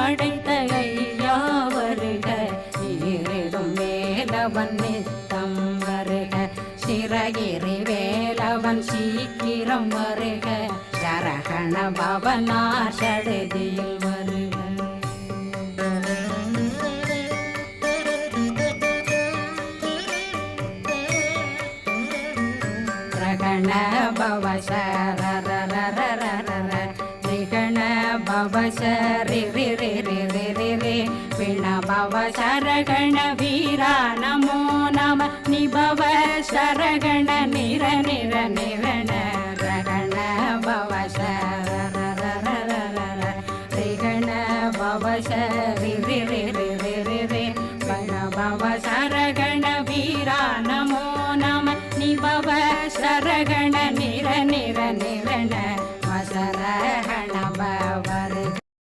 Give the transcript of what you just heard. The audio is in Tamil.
படைத்த ஐயா வருக, ஈரிடும் வேலவன் நித்தம் வருக, சிறகிரி வேலவன் சீக்கிரம் வருக, சரகண பவனார் சடுதியில் வருக. ரகண பவ சரரரரரர ரிகண பவ சரி ரி ரி ரி ரி ரி ரி விண பவ சரகண வீரா நமோ நம நிபவ சரகண நிர நிர நிரண ரகண பவ சரரரரர ரிகண பவ சரி ரி ரி